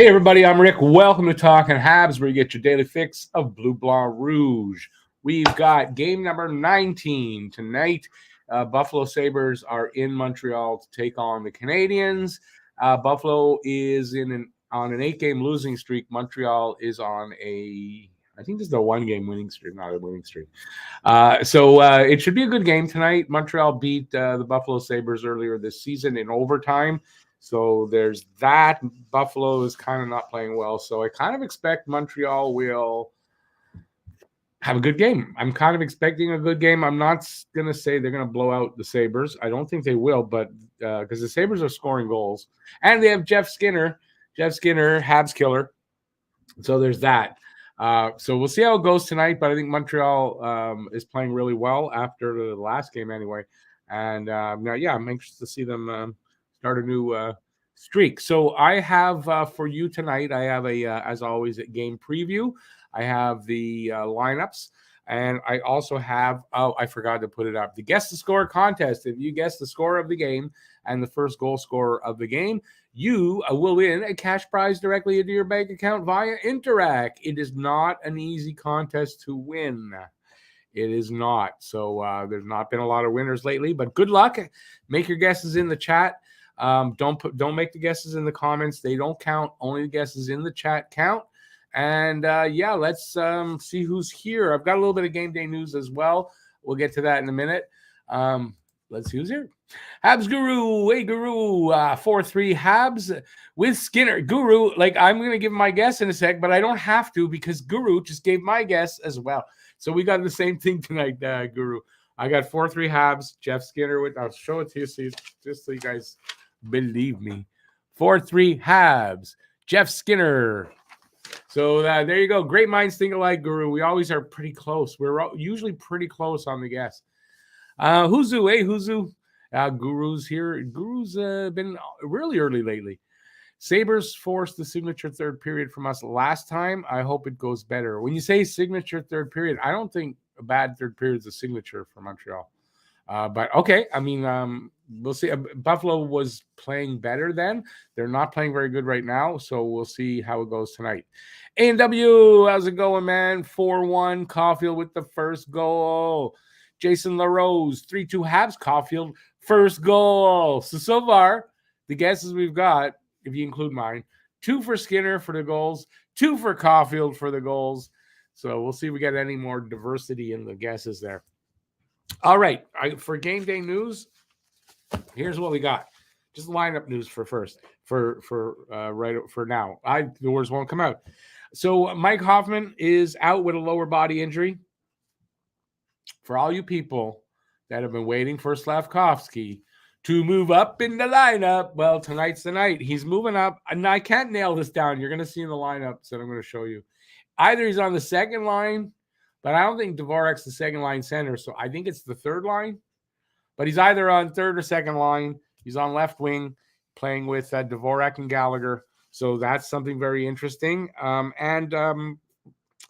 Hey everybody, I'm Rick. Welcome to Talking Habs, where you get your daily fix of Bleu Blanc Rouge. We've got game number 19 tonight. Buffalo Sabres are in Montreal to take on the Canadiens. Buffalo is on an 8-game losing streak. Montreal is on I think this is a 1-game winning streak, not a winning streak. So it should be a good game tonight. Montreal beat the Buffalo Sabres earlier this season in overtime. So there's that. Buffalo is kind of not playing well. So I kind of expect Montreal will have a good game. I'm kind of expecting a good game. I'm not going to say they're going to blow out the Sabres. I don't think they will, but because the Sabres are scoring goals. And they have Jeff Skinner, Habs killer. So there's that. So we'll see how it goes tonight, but I think Montreal is playing really well after the last game anyway. And now, I'm anxious to see them start a new streak. So I have for you tonight, I have as always, a game preview. I have the lineups, and I also have, I forgot to put it up, the Guess the Score contest. If you guess the score of the game and the first goal scorer of the game, you will win a cash prize directly into your bank account via Interac. It is not an easy contest to win. It is not. So there's not been a lot of winners lately, but good luck. Make your guesses in the chat. Don't make the guesses in the comments. They don't count. Only the guesses in the chat count. And let's see who's here. I've got a little bit of game day news as well. We'll get to that in a minute. Let's see who's here. Habs Guru. Hey, Guru. 4-3 Habs with Skinner. Guru, I'm going to give my guess in a sec, but I don't have to because Guru just gave my guess as well. So we got the same thing tonight, Guru. I got 4-3 Habs. Jeff Skinner. I'll show it to you just so you guys believe me. 4-3 Habs. Jeff Skinner. So there you go. Great minds think alike, Guru. We always are pretty close. We're usually pretty close on the guess. Huzu, hey, Huzu. Guru's here. Guru's been really early lately. Sabres forced the signature third period from us last time. I hope it goes better. When you say signature third period, I don't think a bad third period is a signature for Montreal. But okay, I mean, we'll see. Buffalo was playing better then. They're not playing very good right now, so we'll see how it goes tonight. A&W, how's it going, man? 4-1, Caulfield with the first goal. Jason LaRose, 3-2 Habs, Caulfield, first goal. So far, the guesses we've got, if you include mine, 2 for Skinner for the goals, 2 for Caulfield for the goals. So we'll see if we get any more diversity in the guesses there. All right, for game day news, here's what we got. Just lineup news for now. The words won't come out. So Mike Hoffman is out with a lower body injury. For all you people that have been waiting for Slavkovsky to move up in the lineup, well, tonight's the night. He's moving up, and I can't nail this down. You're going to see in the lineups that I'm going to show you. Either he's on the second line, but I don't think Dvorak's the second line center, so I think it's the third line. But he's either on third or second line. He's on left wing, playing with Dvorak and Gallagher. So that's something very interesting. And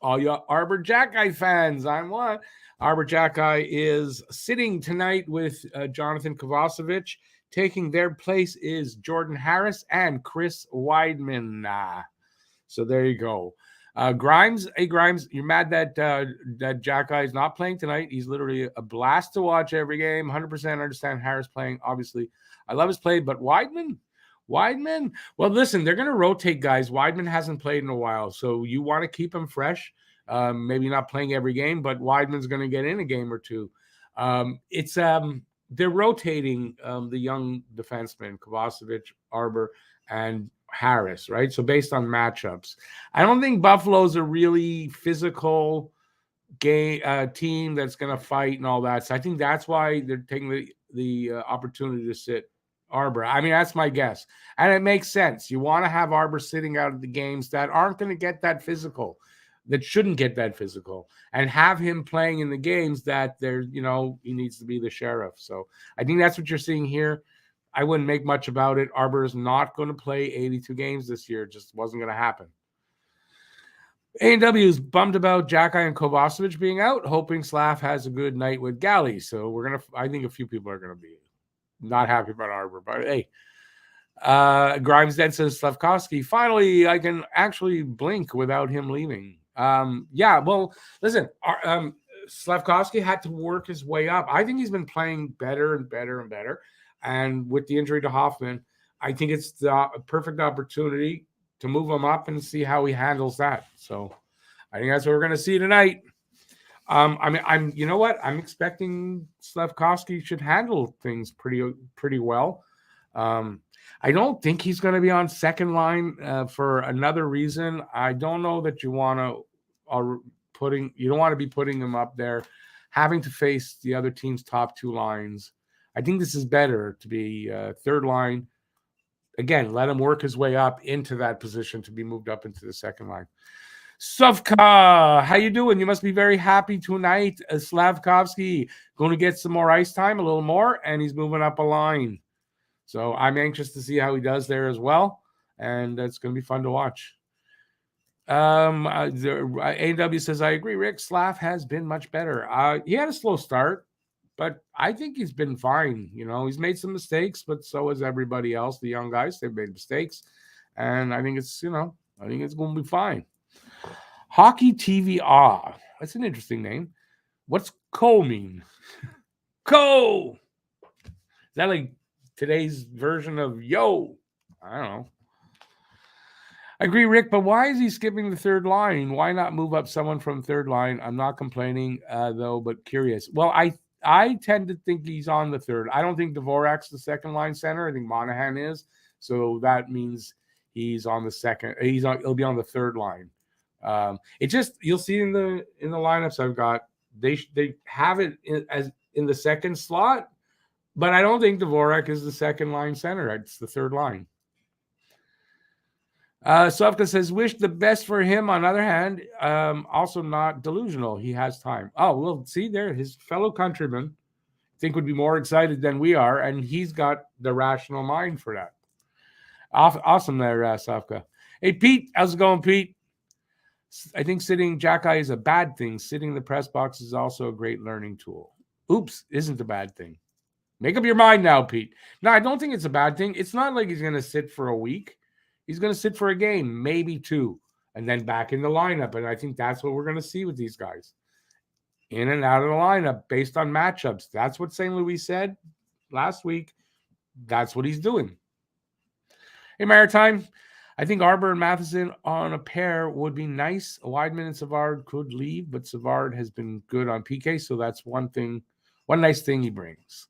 all you Arbor Jackeye fans, I'm one. Arbor Jackeye is sitting tonight with Jonathan Kovacevic. Taking their place is Jordan Harris and Chris Weidman. So there you go. Grimes, hey Grimes, you're mad that Jackeye is not playing tonight. He's literally a blast to watch every game. 100% understand Harris playing. Obviously, I love his play, but Weidman. Well, listen, they're going to rotate guys. Weidman hasn't played in a while, so you want to keep him fresh. Maybe not playing every game, but Weidman's going to get in a game or two. They're rotating the young defensemen, Kovacevic, Arbor, and Harris, right? So based on matchups, I don't think Buffalo's a really physical team that's going to fight and all that. So I think that's why they're taking the opportunity to sit Arbor. I mean, that's my guess. And it makes sense. You want to have Arbor sitting out of the games that aren't going to get that physical, that shouldn't get that physical, and have him playing in the games that he needs to be the sheriff. So I think that's what you're seeing here. I wouldn't make much about it. Arbor is not going to play 82 games this year. It just wasn't going to happen. A&W is bummed about Jackeye and Kovacevic being out, hoping Slav has a good night with Galley. So I think a few people are going to be not happy about Arbor. But hey, Grimes then says Slavkovsky, finally, I can actually blink without him leaving. Yeah, well, listen, Slavkovsky had to work his way up. I think he's been playing better and better and better. And with the injury to Hoffman, I think it's the perfect opportunity to move him up and see how he handles that. So I think that's what we're going to see tonight. You know what? I'm expecting Slavkovsky should handle things pretty well. I don't think he's going to be on second line for another reason. I don't know that you want to you don't want to be putting him up there, having to face the other team's top two lines. I think this is better to be third line. Again, let him work his way up into that position to be moved up into the second line. Sovka, how you doing? You must be very happy tonight. Slavkovsky going to get some more ice time, a little more, and he's moving up a line. So I'm anxious to see how he does there as well, and it's going to be fun to watch. AW says, I agree, Rick. Slav has been much better. He had a slow start, but I think he's been fine. You know, he's made some mistakes, but so has everybody else. The young guys, they've made mistakes, and I think it's going to be fine. Hockey TV that's an interesting name. What's Co mean? Co! Is that like today's version of yo? I don't know. I agree, Rick, but why is he skipping the third line? Why not move up someone from third line? I'm not complaining, though, but curious. Well, I tend to think he's on the third. I don't think Dvorak's the second line center. I think Monahan is. So that means he's on the second. He'll be on the third line. It just, you'll see in the lineups I've got, they have it in the second slot, but I don't think Dvorak is the second line center. It's the third line. Sovka says, wish the best for him. On the other hand, also not delusional. He has time. Oh, well, see there, his fellow countrymen think would be more excited than we are, and he's got the rational mind for that. Awesome there, Sovka. Hey, Pete, how's it going, Pete? I think sitting Jack-Eye is a bad thing. Sitting in the press box is also a great learning tool. Oops, isn't a bad thing. Make up your mind now, Pete. No, I don't think it's a bad thing. It's not like he's going to sit for a week. He's going to sit for a game, maybe two, and then back in the lineup. And I think that's what we're going to see with these guys. In and out of the lineup based on matchups. That's what St. Louis said last week. That's what he's doing. Hey, Maritime. I think Arbor and Matheson on a pair would be nice. Weidman and Savard could leave, but Savard has been good on PK, so that's one nice thing he brings.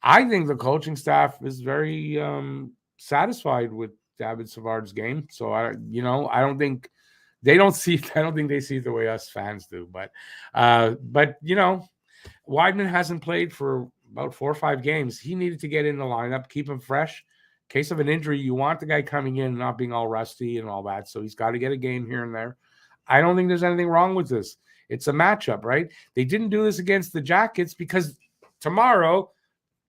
I think the coaching staff is very satisfied with David Savard's game. So I don't think they see it the way us fans do. But Weidman hasn't played for about 4 or 5 games. He needed to get in the lineup, keep him fresh. In case of an injury, you want the guy coming in and not being all rusty and all that. So he's got to get a game here and there. I don't think there's anything wrong with this. It's a matchup, right? They didn't do this against the Jackets because tomorrow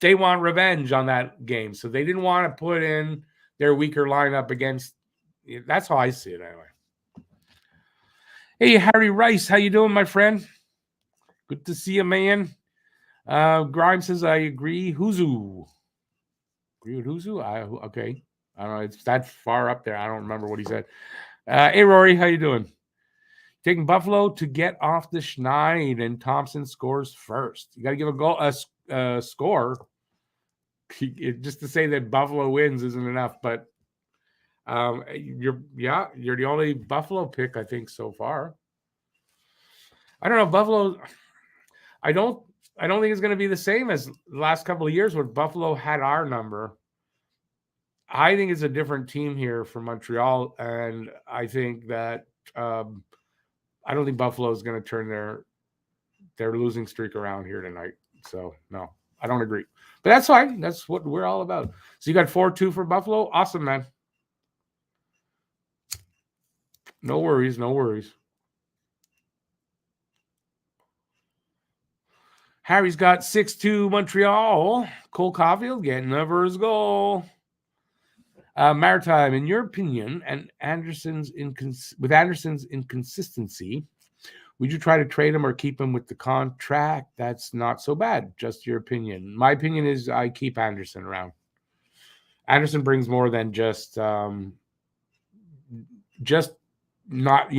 they want revenge on that game. So they didn't want to put in their weaker lineup against. That's how I see it anyway. Hey, Harry Rice, how you doing, my friend? Good to see you, man. Grimes says, I agree. Huzu. Agree with Huzu? Okay. I don't know. It's that far up there. I don't remember what he said. Hey, Rory, how you doing? Taking Buffalo to get off the schneid, and Thompson scores first. You got to give a score. Just to say that Buffalo wins isn't enough, but you're the only Buffalo pick, I think, so far. I don't know, Buffalo. I don't think it's going to be the same as the last couple of years where Buffalo had our number. I think it's a different team here for Montreal, and I think that I don't think Buffalo is going to turn their losing streak around here tonight. So no, I don't agree. But that's fine. That's what we're all about. So you got 4-2 for Buffalo. Awesome, man. No worries. Harry's got 6-2 Montreal. Cole Caulfield getting over his goal. Maritime, in your opinion, and Anderson's inconsistency, would you try to trade him or keep him with the contract? That's not so bad. Just your opinion. My opinion is I keep Anderson around. Anderson brings more than just not,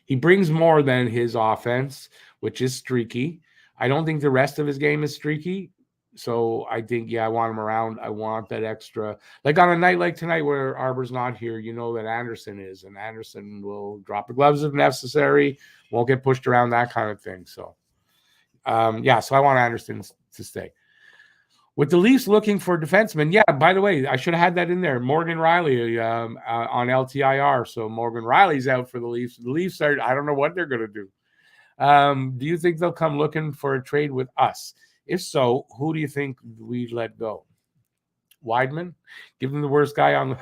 he brings more than his offense, which is streaky. I don't think the rest of his game is streaky. So I think, I want him around. I want that extra. Like on a night like tonight where Arbor's not here, you know that Anderson is, and Anderson will drop the gloves if necessary, won't get pushed around, that kind of thing. So, so I want Anderson to stay. With the Leafs looking for defensemen, by the way, I should have had that in there. Morgan Riley on LTIR. So Morgan Riley's out for the Leafs. The Leafs I don't know what they're going to do. Do you think they'll come looking for a trade with us? If so, who do you think we let go? Weidman? Give them the worst guy on the...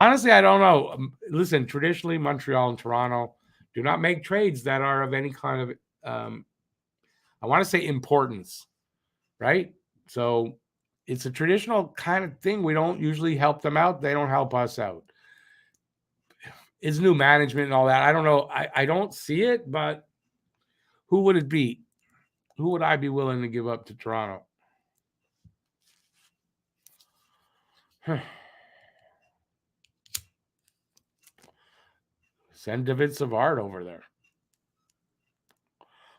Honestly, I don't know. Listen, traditionally, Montreal and Toronto do not make trades that are of any kind of, I want to say, importance. Right? So it's a traditional kind of thing. We don't usually help them out. They don't help us out. It's new management and all that. I don't know. I don't see it, but who would it be? Who would I be willing to give up to Toronto? Send David Savard over there.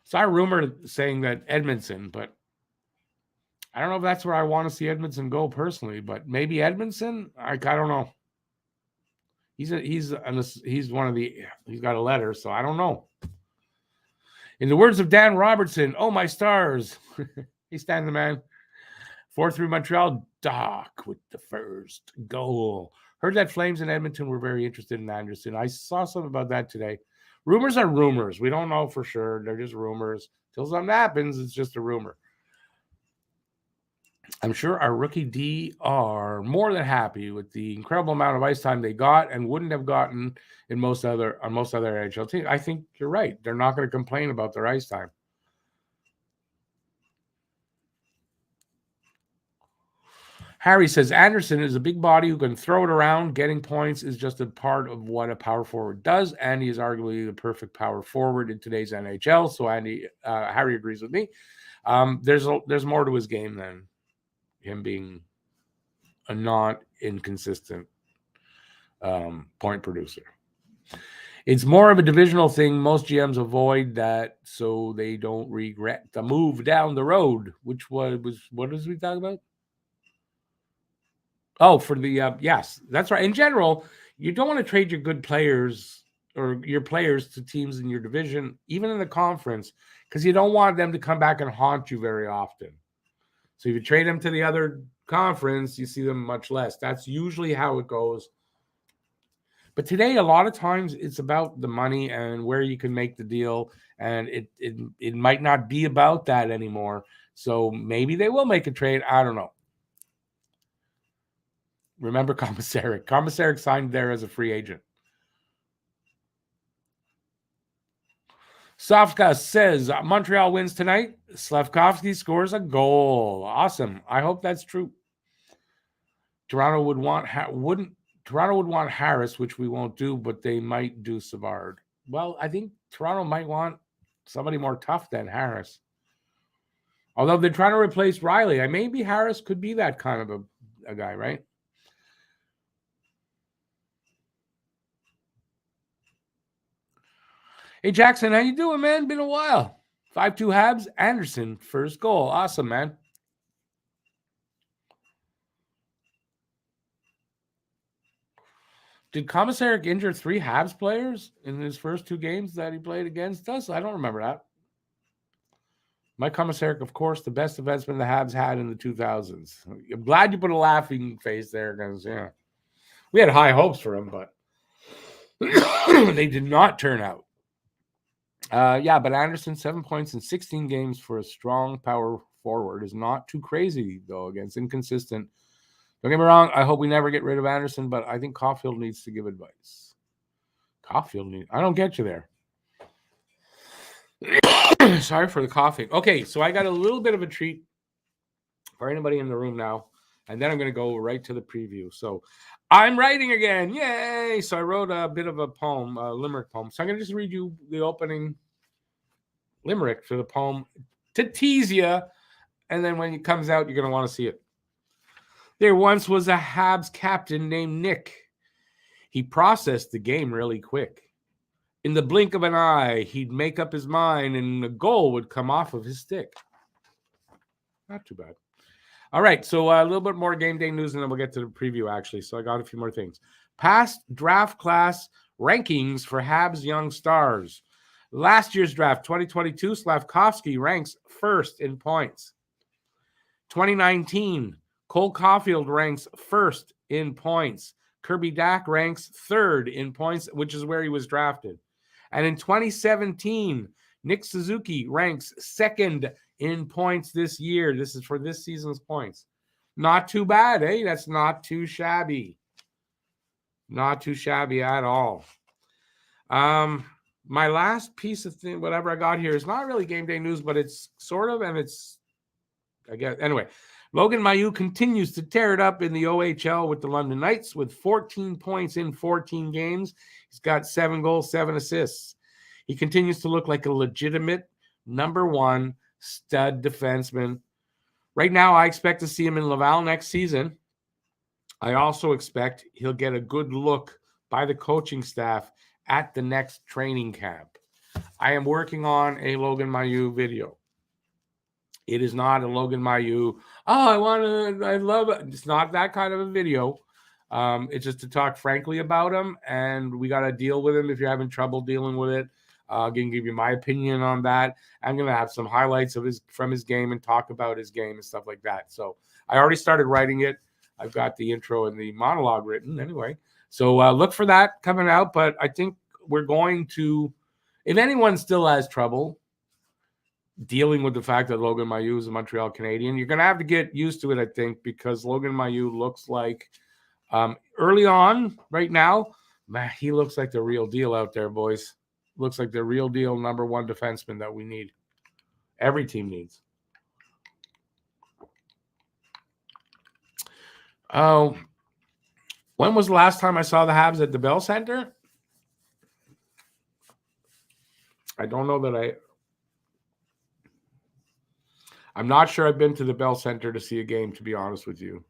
Saw a rumor saying that Edmondson, but I don't know if that's where I want to see Edmondson go personally, but maybe Edmondson. I don't know. He's one of the. He's got a letter, so I don't know. In the words of Dan Robertson, "Oh my stars!" He's standing the man. 4-3 Montreal. Doc with the first goal. Heard that Flames and Edmonton were very interested in Anderson. I saw something about that today. Rumors are rumors. We don't know for sure. They're just rumors. Till something happens, it's just a rumor. I'm sure our rookie D are more than happy with the incredible amount of ice time they got and wouldn't have gotten on most other NHL teams. I think you're right. They're not going to complain about their ice time. Harry says Anderson is a big body who can throw it around. Getting points is just a part of what a power forward does, and he is arguably the perfect power forward in today's NHL. So Harry agrees with me. There's more to his game than him being a not inconsistent point producer. It's more of a divisional thing. Most GMs avoid that so they don't regret the move down the road, which was what did we talk about? Oh, for the yes, that's right. In general, you don't want to trade your good players or your players to teams in your division, even in the conference, because you don't want them to come back and haunt you very often. So if you trade them to the other conference, you see them much less. That's usually how it goes. But today, a lot of times, it's about the money and where you can make the deal, and it might not be about that anymore. So maybe they will make a trade. I don't know. Remember Komisarek. Komisarek signed there as a free agent. Sofka says Montreal wins tonight. Slavkovsky scores a goal. Awesome. I hope that's true. Toronto would want Harris, which we won't do, but they might do Savard. Well, I think Toronto might want somebody more tough than Harris. Although they're trying to replace Riley. Maybe Harris could be that kind of a guy, right? Hey, Jackson, how you doing, man? Been a while. 5-2 Habs. Anderson, first goal. Awesome, man. Did Komisarek injure 3 Habs players in his first 2 games that he played against us? I don't remember that. Mike Komisarek, of course, the best defenseman the Habs had in the 2000s. I'm glad you put a laughing face there because, we had high hopes for him, but they did not turn out. But Anderson, 7 points in 16 games for a strong power forward is not too crazy, though, against inconsistent. Don't get me wrong. I hope we never get rid of Anderson, but I think Caulfield needs to give advice. I don't get you there. Sorry for the coughing. Okay, so I got a little bit of a treat for anybody in the room now, and then I'm going to go right to the preview. So I'm writing again. Yay! So I wrote a bit of a poem, a limerick poem. So I'm going to just read you the opening limerick for the poem to tease you, and then when it comes out, you're going to want to see it. There once was a Habs captain named Nick. He processed the game really quick. In the blink of an eye, he'd make up his mind and a goal would come off of his stick. Not too bad. All right, so a little bit more game day news, and then we'll get to the preview, actually. So I got a few more things. Past draft class rankings for Habs Young Stars. Last year's draft, 2022, Slavkovsky ranks first in points. 2019, Cole Caulfield ranks first in points. Kirby Dack ranks third in points, which is where he was drafted. And in 2017, Nick Suzuki ranks second in points this year. This is for this season's points. Not too bad, eh? That's not too shabby. Not too shabby at all. My last piece of thing, whatever I got here, is not really game day news, but it's sort of, and it's, I guess, anyway. Logan Mailloux continues to tear it up in the OHL with the London Knights with 14 points in 14 games. He's got 7 goals, 7 assists. He continues to look like a legitimate number one stud defenseman. Right now, I expect to see him in Laval next season. I also expect he'll get a good look by the coaching staff at the next training camp. I am working on a Logan Mailloux video. It is not a Logan Mailloux. I love it. It's not that kind of a video. It's just to talk frankly about him, and we got to deal with him if you're having trouble dealing with it. I'm going to give you my opinion on that. I'm going to have some highlights from his game and talk about his game and stuff like that. So I already started writing it. I've got the intro and the monologue written anyway. So look for that coming out. But I think we're going to, if anyone still has trouble dealing with the fact that Logan Mailloux is a Montreal Canadien, you're going to have to get used to it, I think, because Logan Mailloux looks like, early on right now, man, he looks like the real deal out there, boys. Looks like the real deal number one defenseman that we need. Every team needs. Oh, when was the last time I saw the Habs at the Bell Center? I don't know that I'm not sure I've been to the Bell Center to see a game, to be honest with you.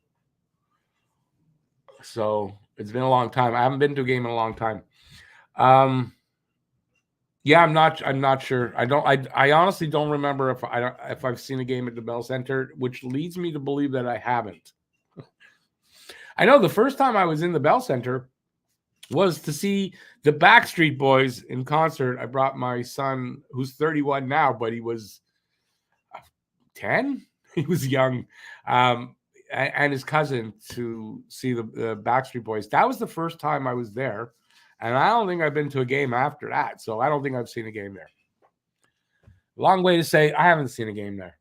So it's been a long time. I haven't been to a game in a long time. Yeah, I'm not sure. I honestly don't remember if I've seen a game at the Bell Center, which leads me to believe that I haven't. I know the first time I was in the Bell Center was to see the Backstreet Boys in concert. I brought my son, who's 31 now, but he was 10. He was young, and his cousin to see the Backstreet Boys. That was the first time I was there, and I don't think I've been to a game after that. So I don't think I've seen a game there. Long way to say I haven't seen a game there.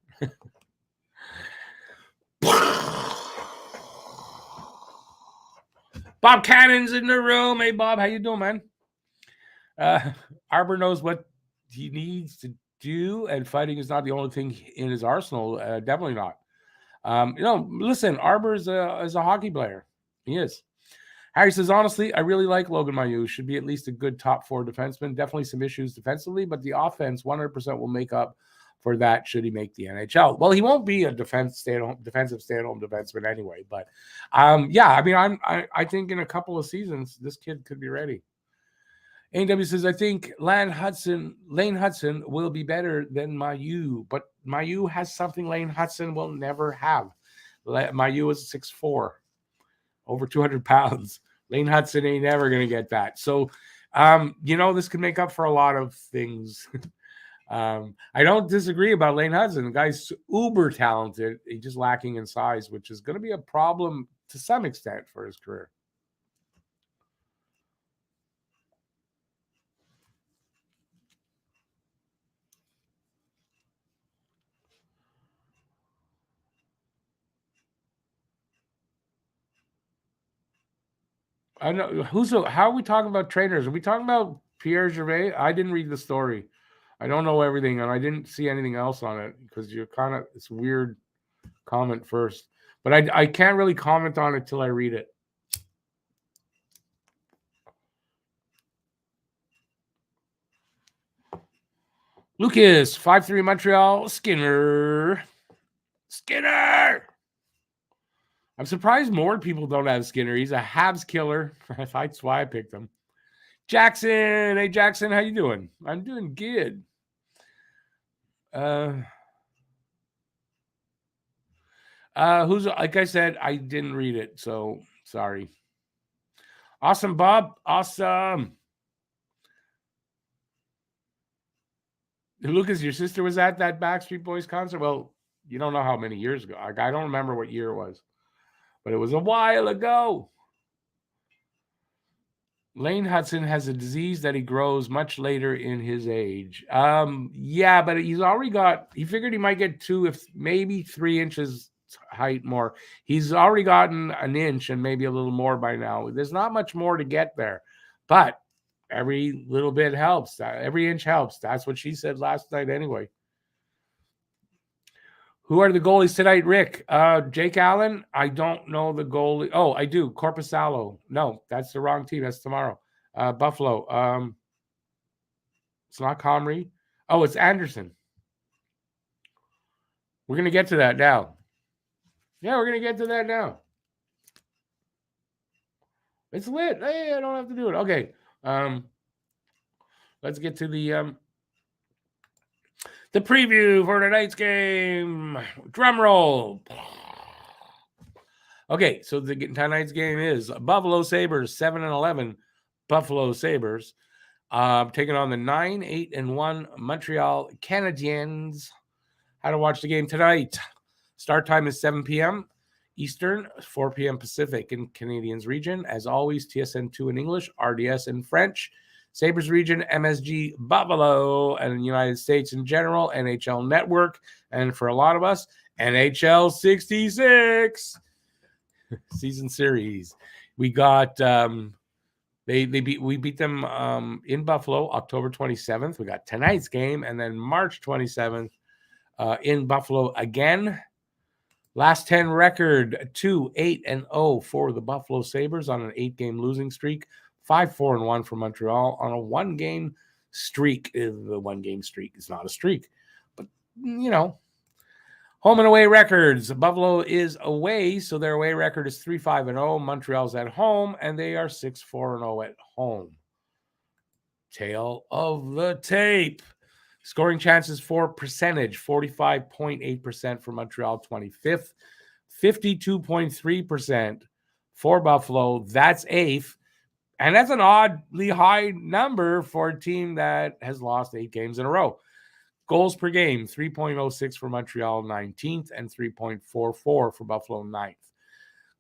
Bob Cannon's in the room. Hey, Bob, how you doing, man? Arbor knows what he needs to do, and fighting is not the only thing in his arsenal. Definitely not. Listen, Arbor is a hockey player. He is. Harry says, honestly, I really like Logan Mailloux. Should be at least a good top 4 defenseman. Definitely some issues defensively, but the offense 100% will make up for that should he make the NHL. Well, he won't be a defensive stay-at-home defenseman anyway. But I think in a couple of seasons, this kid could be ready. AW says, I think Lane Hudson will be better than Mailloux, but Mailloux has something Lane Hudson will never have. Mailloux is 6'4", over 200 pounds. Lane Hudson ain't never going to get that. So, this could make up for a lot of things. I don't disagree about Lane Hudson. The guy's uber talented. He's just lacking in size, which is going to be a problem to some extent for his career. I know how are we talking about trainers? Are we talking about Pierre Gervais? I didn't read the story. I don't know everything, and I didn't see anything else on it because it's weird comment first. But I can't really comment on it till I read it. Lucas, 5-3 Montreal, Skinner. I'm surprised more people don't have Skinner. He's a Habs killer. That's why I picked him. Jackson. Hey, Jackson, how you doing? I'm doing good. Who's, like I said, I didn't read it, so sorry. Awesome, Bob. Awesome. Lucas, your sister was at that Backstreet Boys concert? Well, you don't know how many years ago. I don't remember what year it was, but it was a while ago. Lane Hudson has a disease that he grows much later in his age. Yeah, but he's already got, he figured he might get 2, if maybe 3 inches height more. He's already gotten an inch and maybe a little more by now. There's not much more to get there, but every little bit helps. Every inch helps. That's what she said last night anyway. Who are the goalies tonight, Rick? Jake Allen. I don't know the goalie. Oh, I do. Corpusalo. No, that's the wrong team. That's tomorrow. Buffalo. It's not Comrie. Oh, it's Anderson. We're going to get to that now. Yeah, we're going to get to that now. It's lit. Hey, I don't have to do it. Okay. Let's get to the preview for tonight's game. Drum roll. Okay, so tonight's game is Buffalo Sabres 7-11. Buffalo Sabres taking on the 9-8-1 Montreal Canadiens. How to watch the game tonight? Start time is 7 p.m. Eastern, 4 p.m. Pacific in Canadiens region. As always, TSN2 in English, RDS in French. Sabres region, MSG Buffalo, and the United States in general, NHL Network, and for a lot of us, NHL 66 season series. We got we beat them in Buffalo October 27th. We got tonight's game, and then March 27th in Buffalo again. Last 10 record 2-8-0 for the Buffalo Sabres on an 8-game losing streak. 5-4-1 for Montreal on a 1-game streak. The 1-game streak is not a streak, but you know. Home and away records. Buffalo is away, so their away record is 3-5-0. Montreal's at home, and they are 6-4-0 at home. Tail of the tape. Scoring chances for percentage, 45.8% for Montreal, 25th. 52.3% for Buffalo. That's 8th. And that's an oddly high number for a team that has lost 8 games in a row. Goals per game, 3.06 for Montreal, 19th, and 3.44 for Buffalo, 9th.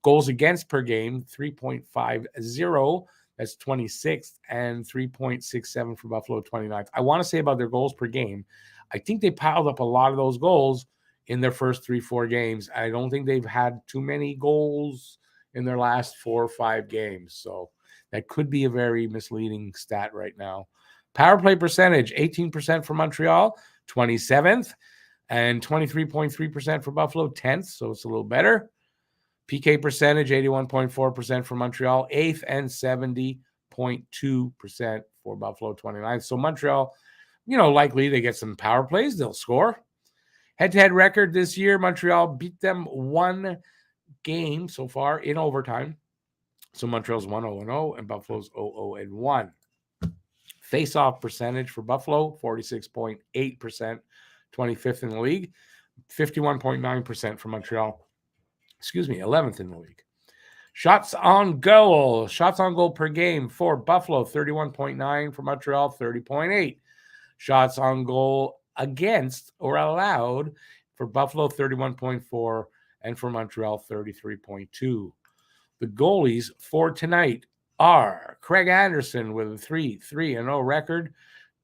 Goals against per game, 3.50. That's 26th, and 3.67 for Buffalo, 29th. I want to say about their goals per game, I think they piled up a lot of those goals in their first 3-4 games. I don't think they've had too many goals in their last 4 or 5 games. So that could be a very misleading stat right now. Power play percentage, 18% for Montreal, 27th, and 23.3% for Buffalo, 10th. So it's a little better. PK percentage, 81.4% for Montreal, 8th, and 70.2% for Buffalo, 29th. So Montreal, likely they get some power plays. They'll score. Head-to-head record this year, Montreal beat them 1 game so far in overtime. So Montreal's 1-0-0 and Buffalo's 0-0-1. Face-off percentage for Buffalo, 46.8%, 25th in the league. 51.9% for Montreal. 11th in the league. Shots on goal per game for Buffalo, 31.9, for Montreal, 30.8. Shots on goal against or allowed for Buffalo, 31.4, and for Montreal, 33.2. The goalies for tonight are Craig Anderson with a 3-3-0 record,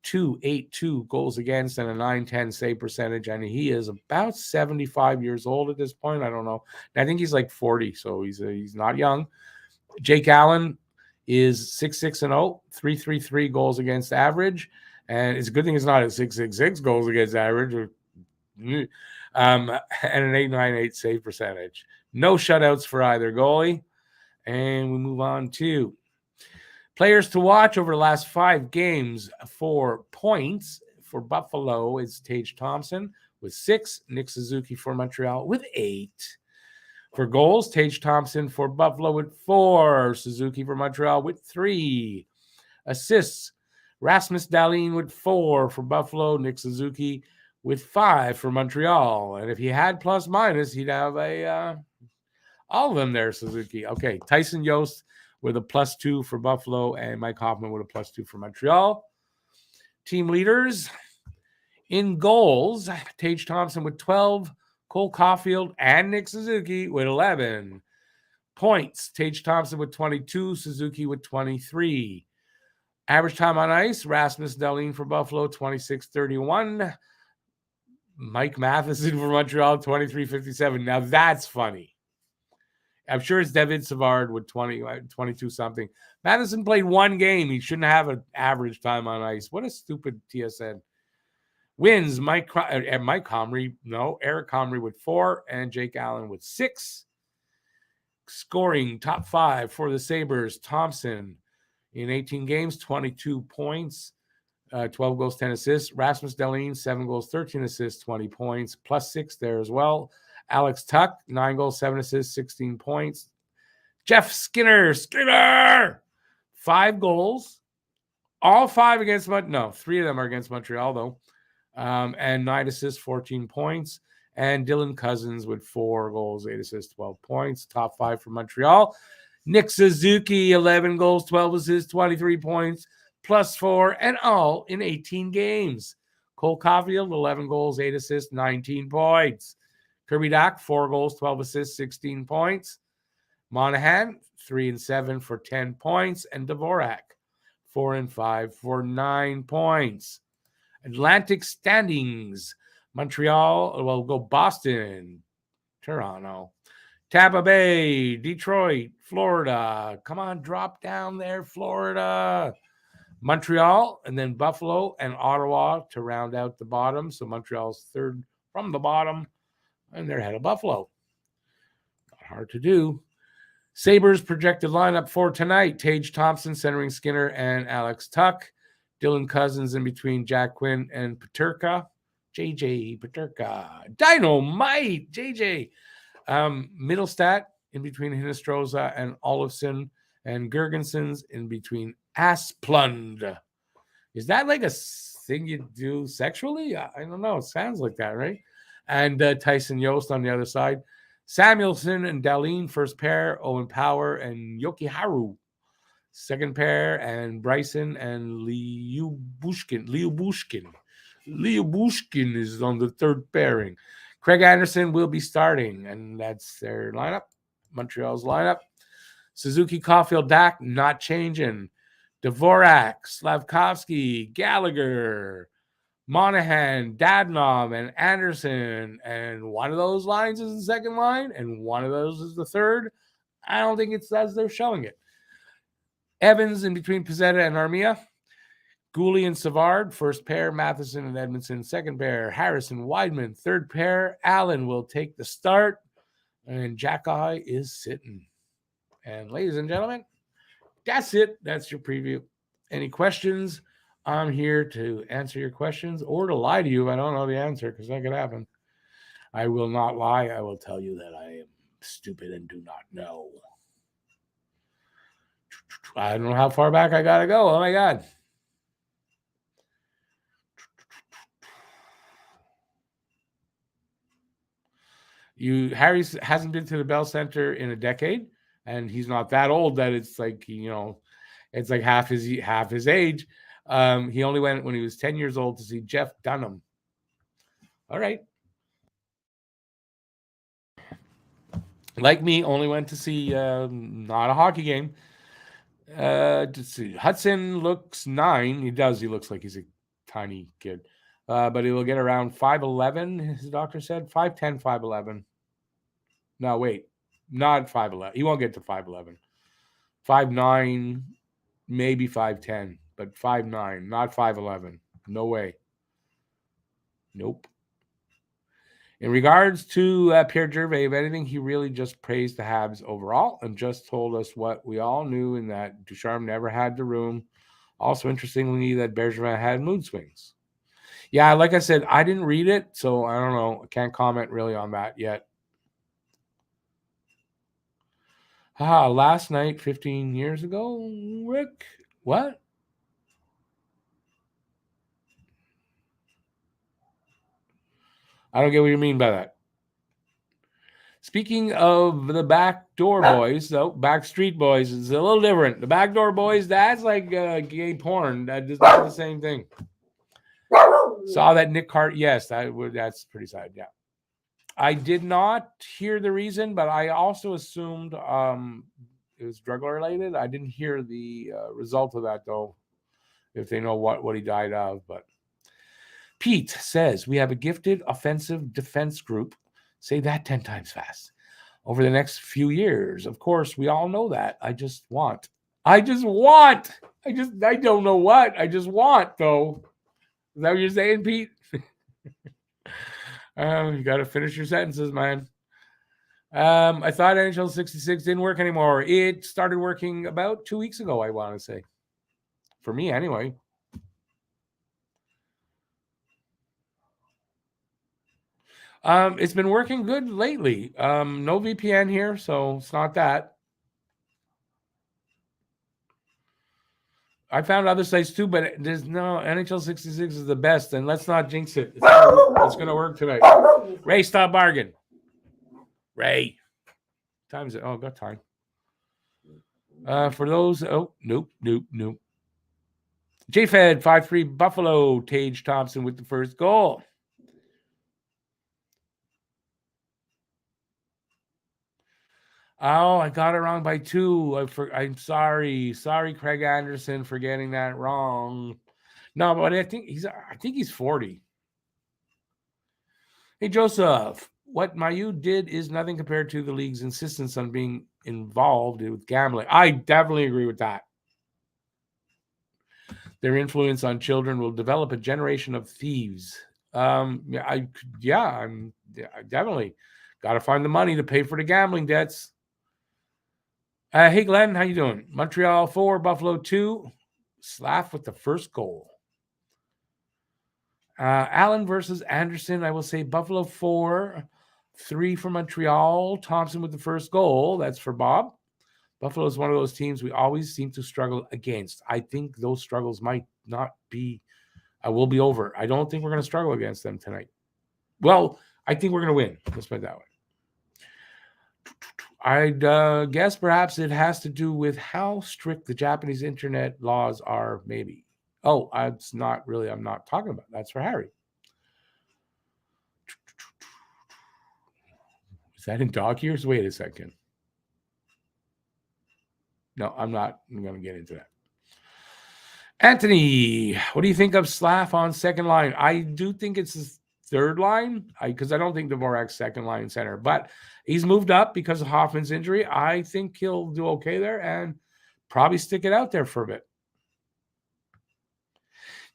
2.82 goals against, and a 9.10 save percentage, and he is about 75 years old at this point. I don't know. I think he's like 40, so he's not young. Jake Allen is 6-6-0, 3.33 goals against average, and it's a good thing it's not at 6.66 goals against average, and an 8.98 save percentage. No shutouts for either goalie. And we move on to players to watch over the last 5 games. For points for Buffalo, it's Tage Thompson with 6, Nick Suzuki for Montreal with 8. For goals, Tage Thompson for Buffalo with 4. Suzuki for Montreal with 3. Assists, Rasmus Dahlin with 4 for Buffalo. Nick Suzuki with 5 for Montreal. And if he had plus minus, he'd have all of them there, Suzuki. Okay, Tyson Yost with a +2 for Buffalo, and Mike Hoffman with a +2 for Montreal. Team leaders in goals, Tage Thompson with 12, Cole Caulfield and Nick Suzuki with 11. Points, Tage Thompson with 22, Suzuki with 23. Average time on ice, Rasmus Dahlin for Buffalo, 26:31. Mike Matheson for Montreal, 23:57. Now that's funny. I'm sure it's David Savard with 22 something. Matheson played one game. He shouldn't have an average time on ice. What a stupid TSN. Wins, Eric Comrie with 4 and Jake Allen with 6. Scoring, top 5 for the Sabres. Thompson in 18 games, 22 points, 12 goals, 10 assists. Rasmus Dahlin, 7 goals, 13 assists, 20 points, +6 there as well. Alex Tuck, 9 goals, 7 assists, 16 points. Jeff Skinner, 5 goals. All 5 against Montreal. No, 3 of them are against Montreal, though. And 9 assists, 14 points. And Dylan Cousins with 4 goals, 8 assists, 12 points. Top 5 for Montreal. Nick Suzuki, 11 goals, 12 assists, 23 points, +4, and all in 18 games. Cole Caulfield, 11 goals, 8 assists, 19 points. Kirby Dach, 4 goals, 12 assists, 16 points. Monahan, 3 and 7 for 10 points. And Dvorak, 4 and 5 for 9 points. Atlantic standings. Montreal, we'll go Boston, Toronto, Tampa Bay, Detroit, Florida. Come on, drop down there, Florida. Montreal, and then Buffalo and Ottawa to round out the bottom. So Montreal's third from the bottom, and they're ahead of Buffalo. Not hard to do. Sabres projected lineup for tonight. Tage Thompson centering Skinner and Alex Tuck. Dylan Cousins in between Jack Quinn and Peterka. JJ Peterka. Dynamite, JJ. Middlestat in between Hinostroza and Olofsson, and Gergensons in between Asplund. Is that like a thing you do sexually? I don't know. It sounds like that, right? And Tyson Yost on the other side. Samuelson and Dahlin, first pair. Owen Power and Yokiharu, second pair. And Bryson and Liu Bushkin. Liu Bushkin is on the third pairing. Craig Anderson will be starting, and that's their lineup, Montreal's lineup. Suzuki, Caulfield, Dach, not changing. Dvorak, Slavkovsky, Gallagher, Monahan, Dadonov, and Anderson. And one of those lines is the second line, and one of those is the third. I don't think it's as they're showing it. Evans in between Pizzetta and Armia. Gooley and Savard, first pair. Matheson and Edmondson, second pair. Harrison, Weidman, third pair. Allen will take the start. And Jackeye is sitting. And ladies and gentlemen, that's it. That's your preview. Any questions? I'm here to answer your questions or to lie to you if I don't know the answer, because that could happen. I will not lie. I will tell you that I am stupid and do not know. I don't know how far back I got to go. Oh, my God. Harry hasn't been to the Bell Center in a decade, and he's not that old that it's like, it's like half his age. He only went when he was 10 years old to see Jeff Dunham. All right. Like me, only went to see not a hockey game. To see. Hudson looks 9. He does. He looks like he's a tiny kid. But he will get around 5'11", his doctor said. 5'10", 5'11". No, wait. Not 5'11". He won't get to 5'11". 5'9", maybe 5'10", but 5'9", not 5'11". No way. Nope. In regards to Pierre Gervais, if anything, he really just praised the Habs overall and just told us what we all knew, in that Ducharme never had the room. Also, interestingly, that Bergevin had mood swings. Yeah, like I said, I didn't read it, so I don't know. I can't comment really on that yet. Last night, 15 years ago, Rick. What? I don't get what you mean by that. Speaking of the backdoor boys, though, backstreet boys is a little different. The backdoor boys, that's like gay porn. That is not the same thing. Saw that Nick Hart. Yes, that's pretty sad. Yeah. I did not hear the reason, but I also assumed it was drug related. I didn't hear the result of that, though, if they know what he died of. But Pete says, we have a gifted offensive defense group. Say that 10 times fast. Over the next few years. Of course, we all know that. I don't know what. I just want, though. Is that what you're saying, Pete? You got to finish your sentences, man. I thought NHL 66 didn't work anymore. It started working about 2 weeks ago, I want to say. For me, anyway. It's been working good lately. No VPN here, so it's not that. I found other sites too, but there's no NHL 66 is the best, and let's not jinx it. It's gonna work tonight. Ray, stop bargain. Ray, time's it? Oh, got time. For those, nope. JFed 5-3 Buffalo. Tage Thompson with the first goal. Oh, I got it wrong by 2. I'm sorry. Sorry, Craig Anderson, for getting that wrong. No, but I think he's 40. Hey, Joseph, what Mayu did is nothing compared to the league's insistence on being involved with gambling. I definitely agree with that. Their influence on children will develop a generation of thieves. I'm definitely got to find the money to pay for the gambling debts. Hey, Glenn, how you doing? Montreal 4, Buffalo 2. Slav with the first goal. Allen versus Anderson. I will say Buffalo 4, 3 for Montreal. Thompson with the first goal. That's for Bob. Buffalo is one of those teams we always seem to struggle against. I think those struggles might not be, will be over. I don't think we're going to struggle against them tonight. Well, I think we're going to win. Let's put it that way. I'd guess perhaps it has to do with how strict the Japanese internet laws are, maybe. Oh, it's not really, I'm not talking about. That's for Harry. Is that in dog years? Wait a second. No, I'm not going to get into that. Anthony, what do you think of Slav on second line? I do think it's his third line, because I don't think Dvorak's second line center, but he's moved up because of Hoffman's injury. I think he'll do okay there and probably stick it out there for a bit.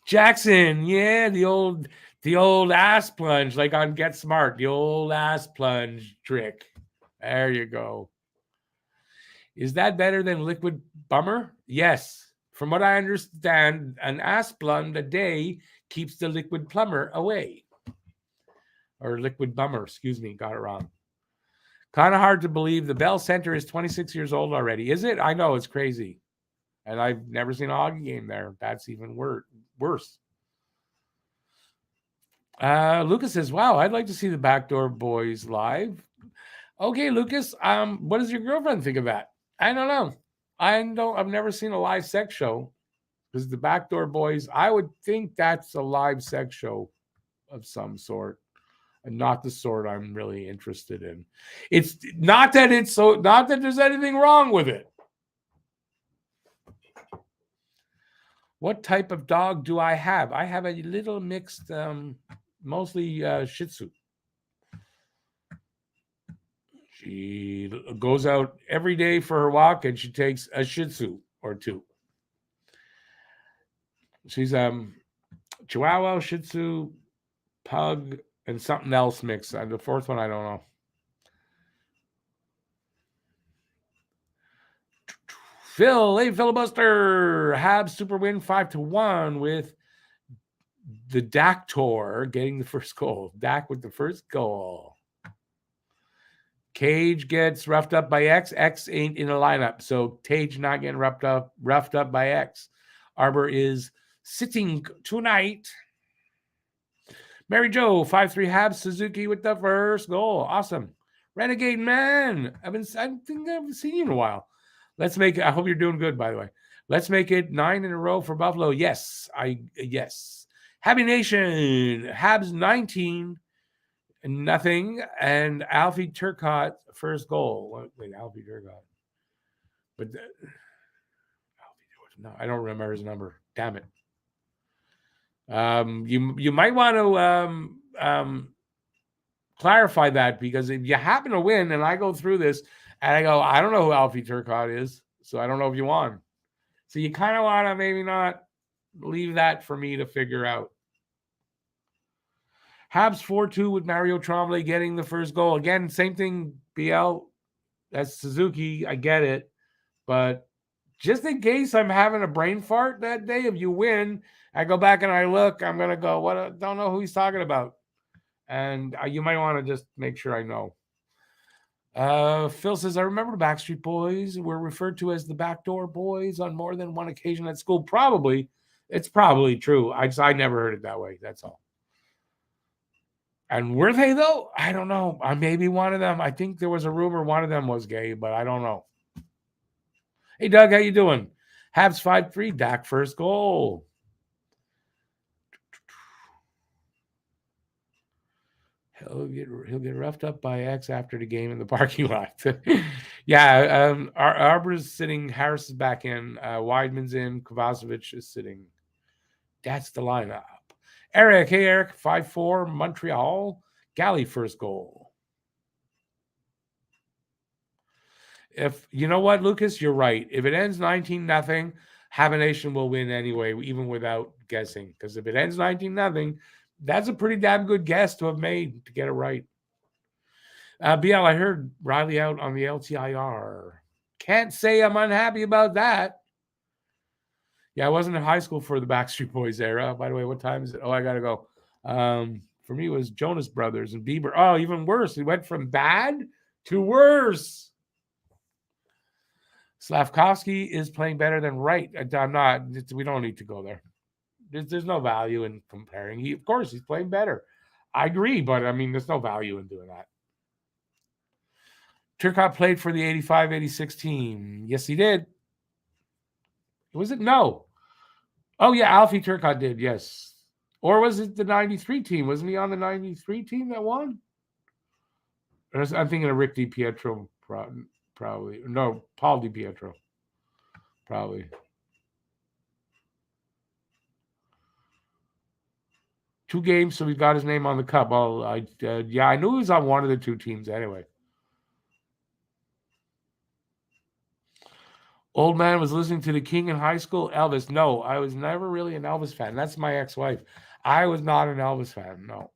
Jackson, yeah, the old ass plunge, like on Get Smart, the old ass plunge trick. There you go. Is that better than liquid bummer? Yes. From what I understand, an ass plunge a day keeps the liquid plumber away. Or liquid bummer, excuse me, got it wrong. Kind of hard to believe the Bell Center is 26 years old already. Is it? I know, it's crazy. And I've never seen a hockey game there. That's even worse. Lucas says, wow, I'd like to see the Backdoor Boys live. Okay, Lucas, what does your girlfriend think of that? I don't know. I've never seen a live sex show, because the Backdoor Boys, I would think that's a live sex show of some sort, and not the sort I'm really interested in. It's not that there's anything wrong with it. What type of dog do I have? I have a little mixed, mostly Shih Tzu. She goes out every day for her walk, and she takes a Shih Tzu or 2. She's Chihuahua, Shih Tzu, Pug, and something else mixed. The fourth one, I don't know. Phil, hey, filibuster. Habs super win 5-1 with the Dak tour getting the first goal. Dak with the first goal. Cage gets roughed up by X. X ain't in the lineup, so Tage not getting roughed up by X. Arbor is sitting tonight. Mary Jo, 5-3 Habs. Suzuki with the first goal. Awesome. Renegade Man. I think I haven't seen you in a while. Let's make it. I hope you're doing good, by the way. Let's make it 9 in a row for Buffalo. Yes. Yes. Happy Nation. Habs 19. Nothing. And Alfie Turcotte, first goal. Wait, Alfie Turcotte. But no, I don't remember his number. Damn it. You might want to clarify that, because if you happen to win and I go through this and I go, I don't know who Alfie Turcotte is, so I don't know if you won. So you kind of want to maybe not leave that for me to figure out. Habs 4-2 with Mario Tremblay getting the first goal. Again, same thing, BL. That's Suzuki. I get it. But just in case I'm having a brain fart that day, if you win, I go back and I look, I'm going to go, what? I don't know who he's talking about. And you might want to just make sure I know. Phil says, I remember the Backstreet Boys were referred to as the Backdoor Boys on more than one occasion at school. Probably. It's probably true. I never heard it that way. That's all. And were they, though? I don't know. Maybe one of them. I think there was a rumor one of them was gay, but I don't know. Hey, Doug, how you doing? Habs 5-3. Dak first goal. He'll get roughed up by X after the game in the parking lot. Yeah, Arbor's sitting. Harris is back in. Weidman's in. Kovacevic is sitting. That's the lineup. Eric, hey Eric, 5-4 Montreal. Galley first goal. If you know what, Lucas, you're right. If it ends 19-0, Habanation will win anyway, even without guessing. Because if it ends 19-0, that's a pretty damn good guess to have made to get it right. BL, I heard Riley out on the LTIR. Can't say I'm unhappy about that. Yeah, I wasn't in high school for the Backstreet Boys era. By the way, what time is it? Oh, I got to go. For me, it was Jonas Brothers and Bieber. Oh, even worse. He went from bad to worse. Slavkovsky is playing better than Wright. I'm not. We don't need to go there. There's no value in comparing. Of course, he's playing better. I agree, but I mean, there's no value in doing that. Turcotte played for the 85-86 team. Yes, he did. Was it? No. Oh, yeah, Alfie Turcotte did, yes. Or was it the 93 team? Wasn't he on the 93 team that won? I'm thinking of Rick DiPietro, probably. No, Paul DiPietro, probably. Two games, so we got his name on the cup. Yeah, I knew he was on one of the two teams anyway. Old man was listening to the King in high school. Elvis. No, I was never really an Elvis fan. That's my ex-wife. I was not an Elvis fan. No.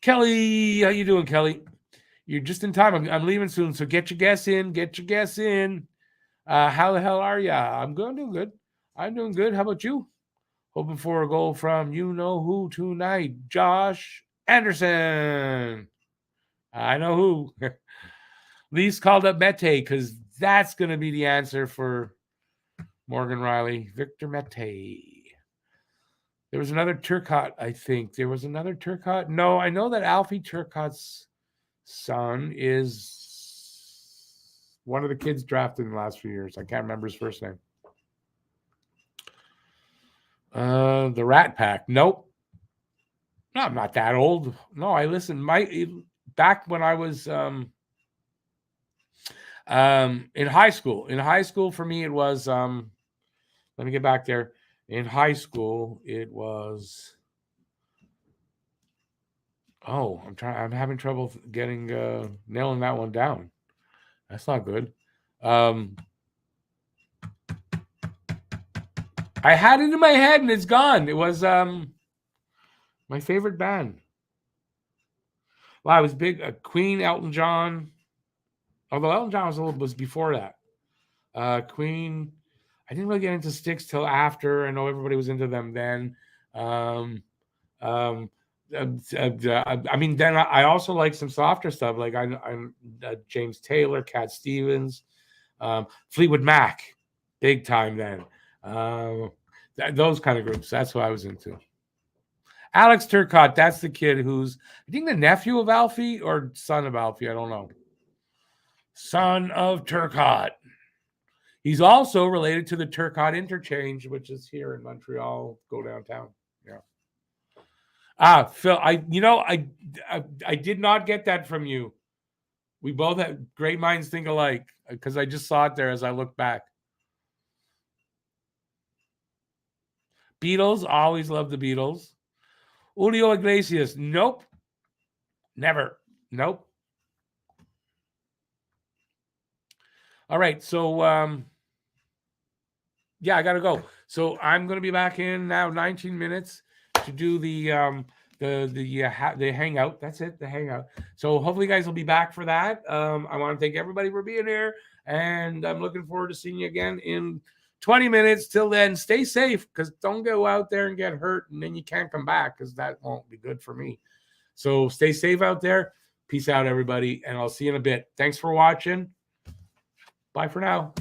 Kelly, how you doing, Kelly? You're just in time. I'm leaving soon, so get your guess in. Get your guess in. How the hell are ya? I'm doing good. I'm doing good. How about you? Hoping for a goal from you know who tonight. Josh Anderson. I know who. Leafs called up Mete because that's going to be the answer for Morgan Riley. Victor Mete. There was another Turcotte, I think. There was another Turcotte. No, I know that Alfie Turcotte's son is one of the kids drafted in the last few years. I can't remember his first name. The Rat Pack. Nope. No, I'm not that old. No, I listened. Back when I was in high school. In high school, for me, it was let me get back there. In high school, it was I'm having trouble getting nailing that one down. That's not good. I had it in my head and it's gone. It was my favorite band. Well, I was big Queen, Elton John. Although Elton John was before that. Queen, I didn't really get into Styx till after. I know everybody was into them then. I mean, then I also like some softer stuff. Like I'm James Taylor, Cat Stevens, Fleetwood Mac, big time then. Those kind of groups. That's what I was into. Alex Turcotte, that's the kid who's, I think, the nephew of Alfie or son of Alfie. I don't know. Son of Turcotte. He's also related to the Turcotte Interchange, which is here in Montreal. Go downtown. Yeah. Phil, I did not get that from you. We both have great minds think alike because I just saw it there as I look back. Beatles, always love the Beatles. Julio Iglesias, nope. Never. Nope. All right, so yeah, I gotta go. So I'm gonna be back in now 19 minutes to do the hangout. That's it, the hangout. So hopefully you guys will be back for that. I want to thank everybody for being here, and I'm looking forward to seeing you again in 20 minutes. Till then, stay safe, because don't go out there and get hurt and then you can't come back, because that won't be good for me. So stay safe out there. Peace out, everybody, and I'll see you in a bit. Thanks for watching. Bye for now.